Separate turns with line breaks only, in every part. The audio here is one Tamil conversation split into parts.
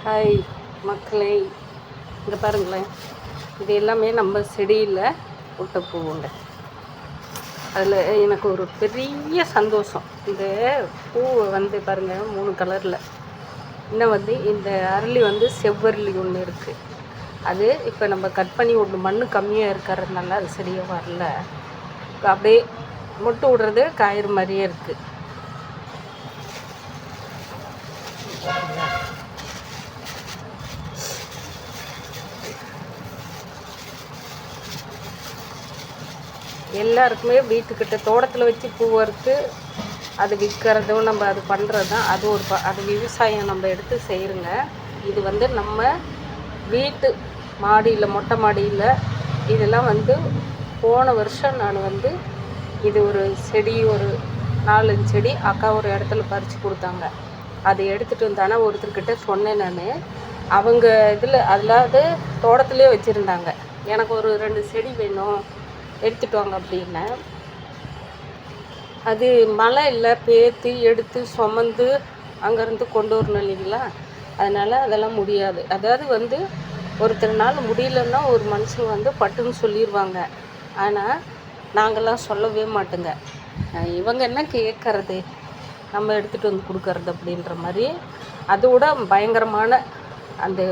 ஹாய் மக்களே, இங்கே பாருங்களேன். இது எல்லாமே நம்ம செடியில் விட்ட பூவுங்க. அதில் எனக்கு ஒரு பெரிய சந்தோஷம். இந்த பூவை வந்து பாருங்கள், 3 கலரில். இன்னும் இந்த அரளி செவ்வரளி ஒன்று இருக்குது. அது இப்போ நம்ம கட் பண்ணி ஒன்று மண் கம்மியாக இருக்கிறதுனால அது சரியாக வரல. அப்படியே மொட்டு விடுறது காயிறு மாதிரியே இருக்குது. எல்லாருக்குமே வீட்டுக்கிட்ட தோட்டத்தில் வச்சு பூ வறுத்து அது விற்கிறதும் நம்ம அது பண்ணுறது தான். அது அது விவசாயம் நம்ம எடுத்து செய்கிறோங்க. இது நம்ம வீட்டு மாடியில், மொட்டை மாடியில் இதெல்லாம் போன வருஷம் நான் இது ஒரு செடி, ஒரு 4-5 செடி அக்கா ஒரு இடத்துல பறித்து கொடுத்தாங்க. அதை எடுத்துகிட்டு வந்தானே ஒருத்தர்கிட்ட சொன்னேன் நான். அவங்க இதில் அதாவது தோட்டத்துலேயே வச்சுருந்தாங்க. எனக்கு ஒரு 2 செடி வேணும், எடுத்துகிட்டு வாங்க அப்படின்னேன். அது மழை இல்லை, பேத்து எடுத்து சுமந்து அங்கேருந்து கொண்டு வரணும் இல்லைங்களா. அதனால் அதெல்லாம் முடியாது. அதாவது ஒருத்தர்னால முடியலன்னா ஒரு மனுஷங்க பட்டுன்னு சொல்லிடுவாங்க. ஆனால் நாங்கள்லாம் சொல்லவே மாட்டோங்க. இவங்க என்ன கேட்கறது, நம்ம எடுத்துகிட்டு வந்து கொடுக்கறது அப்படின்ற மாதிரி. அதோட பயங்கரமான அந்த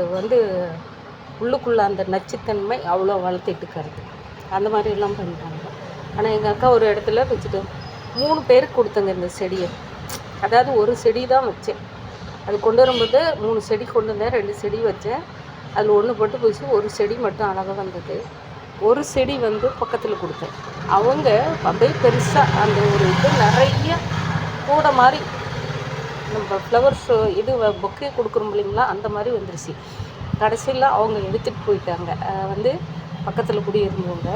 உள்ளுக்குள்ளே அந்த நச்சுத்தன்மை அவ்வளோ வளர்த்திட்டுக்கிறது. அந்த மாதிரிலாம் பண்ணுறாங்க. ஆனால் எங்கள் அக்கா ஒரு இடத்துல வச்சுட்டு 3 பேருக்கு கொடுத்தங்க இந்த செடியை. அதாவது ஒரு செடி தான் வச்சேன். அது கொண்டு வரும்போது 3 செடி கொண்டு வந்தேன், 2 செடி வச்சேன். அதில் 1 பட்டு போச்சு, ஒரு செடி மட்டும் அழகாக வந்தது. ஒரு செடி பக்கத்தில் கொடுத்தேன். அவங்க அப்படியே பெருசாக அந்த ஒரு நிறைய கூட மாதிரி நம்ம ஃப்ளவர்ஸ் பொக்கே கொடுக்குறோம் இல்லைங்களா, அந்த மாதிரி வந்துருச்சு. கடைசியில் அவங்க எடுத்துகிட்டு போயிட்டாங்க. பக்கத்தில் குடியிருந்தவங்க,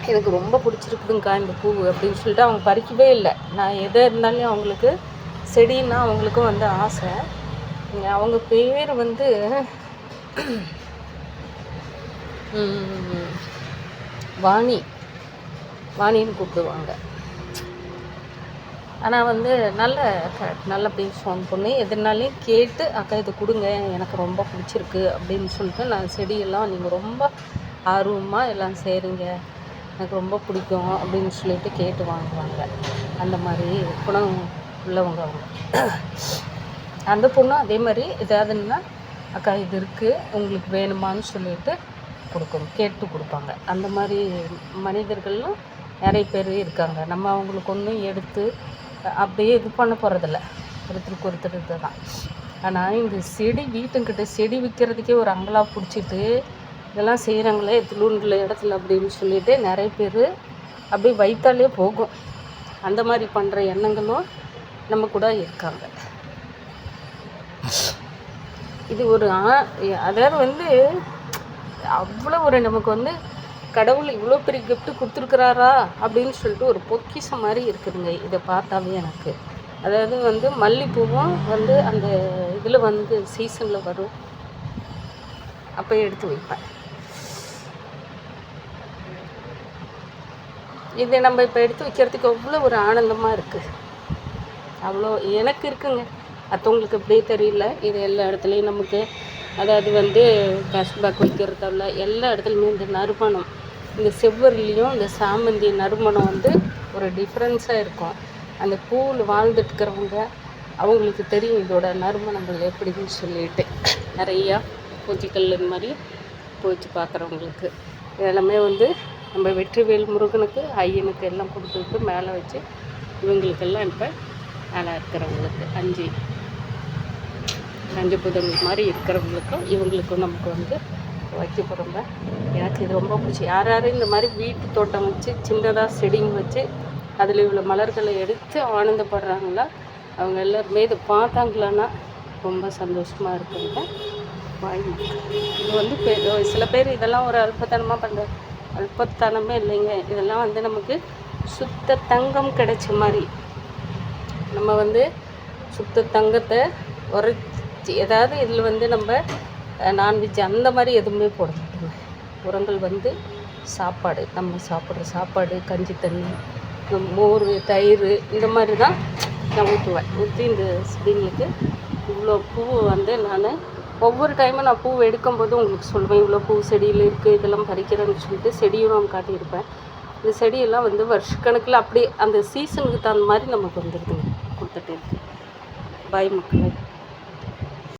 எனக்கு ரொம்ப பிடிச்சிருக்குதுங்க்கா இந்த பூ அப்படின்னு சொல்லிட்டு அவங்க பறிக்கவே இல்லை. நான் எதை இருந்தாலும் அவங்களுக்கு செடின்னா அவங்களுக்கும் ஆசை. அவங்க பேர் வாணின்னு கூப்பிடுவாங்க. ஆனால் நல்ல பேசுவாங்க பொண்ணு. எதுனாலையும் கேட்டு அக்கா இதை கொடுங்க, எனக்கு ரொம்ப பிடிச்சிருக்கு அப்படின்னு சொல்லிட்டு நான் செடியெல்லாம் நீங்கள் ரொம்ப ஆர்வமாக எல்லாம் செய்கிறீங்க, எனக்கு ரொம்ப பிடிக்கும் அப்படின்னு சொல்லிட்டு கேட்டு வாங்குவாங்க. அந்த மாதிரி குணம் உள்ளவங்க அவங்க. அந்த பொண்ணும் அதே மாதிரி ஏதாவதுன்னா அக்கா இது இருக்குது உங்களுக்கு வேணுமான்னு சொல்லிட்டு கேட்டு கொடுப்பாங்க. அந்த மாதிரி மனிதர்களும் நிறைய பேர் இருக்காங்க. நம்ம அவங்களுக்கு ஒன்றும் எடுத்து அப்படியே இது பண்ண போகிறதில்ல, ஒருத்தருக்கு தான். ஆனால் இந்த செடி வீட்டுக்கிட்ட செடி விற்கிறதுக்கே ஒரு அங்கலா பிடிச்சிட்டு இதெல்லாம் செய்கிறாங்களே துளுண்டில் இடத்துல அப்படின்னு சொல்லிட்டு நிறைய பேர் அப்படியே வைத்தாலே போகும். அந்த மாதிரி பண்ணுற எண்ணங்களும் நம்ம கூட இருக்காங்க. இது ஒரு அதாவது அவ்வளோ ஒரு நமக்கு கடவுள் இவ்வளோ பெரிய கிஃப்ட்டு கொடுத்துருக்குறாரா அப்படின்னு சொல்லிட்டு ஒரு பொக்கிஷம் மாதிரி இருக்குதுங்க. இதை பார்த்தாவே எனக்கு அதாவது மல்லிப்பூவும் அந்த இதில் சீசனில் வரும், அப்போ எடுத்து வைப்பேன். இதை நம்ம இப்போ எடுத்து வைக்கிறதுக்கு அவ்வளோ ஒரு ஆனந்தமாக இருக்குது. அவ்வளோ எனக்கு இருக்குங்க. மற்றவங்களுக்கு எப்படியே தெரியல. இது எல்லா இடத்துலையும் நமக்கு அதாவது கஷ்பாக் வைக்கிறதால எல்லா இடத்துலையுமே இந்த நறுமணம், இந்த செவ்வரிலையும் இந்த சாமந்தி நறுமணம் ஒரு டிஃப்ரென்ஸாக இருக்கும். அந்த பூவில் வாழ்ந்துட்டுருக்கிறவங்க அவங்களுக்கு தெரியும் இதோட நறுமணங்கள் எப்படின்னு சொல்லிட்டு. நிறையா பூச்சிக்கல் இந்த மாதிரி பூச்சி பார்க்குறவங்களுக்கு இதெல்லாமே நம்ம வெற்றிவேல் முருகனுக்கு, ஐயனுக்கு எல்லாம் கொடுத்துட்டு மேலே வச்சு இவங்களுக்கெல்லாம் இப்போ மேலே இருக்கிறவங்களுக்கு 5 புதங்கள் மாதிரி இருக்கிறவங்களுக்கும் இவங்களுக்கும் நமக்கு வைக்க போகிறோங்க. எனக்கு இது ரொம்ப பிடிச்சி. யார் இந்த மாதிரி வீட்டு தோட்டம் வச்சு சின்னதாக செடிங்க வச்சு அதில் இவ்வளோ மலர்களை எடுத்து ஆனந்தப்படுறாங்களா, அவங்க எல்லாருமே இதை பார்த்தாங்களான்னா ரொம்ப சந்தோஷமாக இருக்குங்க. இது சில பேர் இதெல்லாம் ஒரு அல்பத்தனமாக பண்ணுற அல்பத்தனமே இல்லைங்க. இதெல்லாம் நமக்கு சுத்த தங்கம் கிடைச்ச மாதிரி. நம்ம சுத்த தங்கத்தை உரைச்சி, ஏதாவது இதில் நம்ம நான்வெஜ் அந்த மாதிரி எதுவுமே போட மாட்டோங்க. உரங்கள் சாப்பாடு, நம்ம சாப்பிட்ற சாப்பாடு, கஞ்சி தண்ணி, மோர், தயிர் இந்த மாதிரி தான் நான் ஊற்றுவேன். ஊற்றி இந்த செடிங்களுக்கு இவ்வளோ பூ வந்து நான் ஒவ்வொரு டைமும் நான் பூ எடுக்கும்போது உங்களுக்கு சொல்லுவேன், இவ்வளோ பூ செடியில் இருக்குது, இதெல்லாம் பறிக்கிறேன்னு சொல்லிட்டு செடியும் நான் காட்டியிருப்பேன். இந்த செடியெல்லாம் வந்து வருஷக்கணக்கில் அப்படியே அந்த சீசனுக்கு தகுந்த மாதிரி நமக்கு வந்துடுதுங்க, கொடுத்துட்டு இருக்கு. பாய் மக்களே.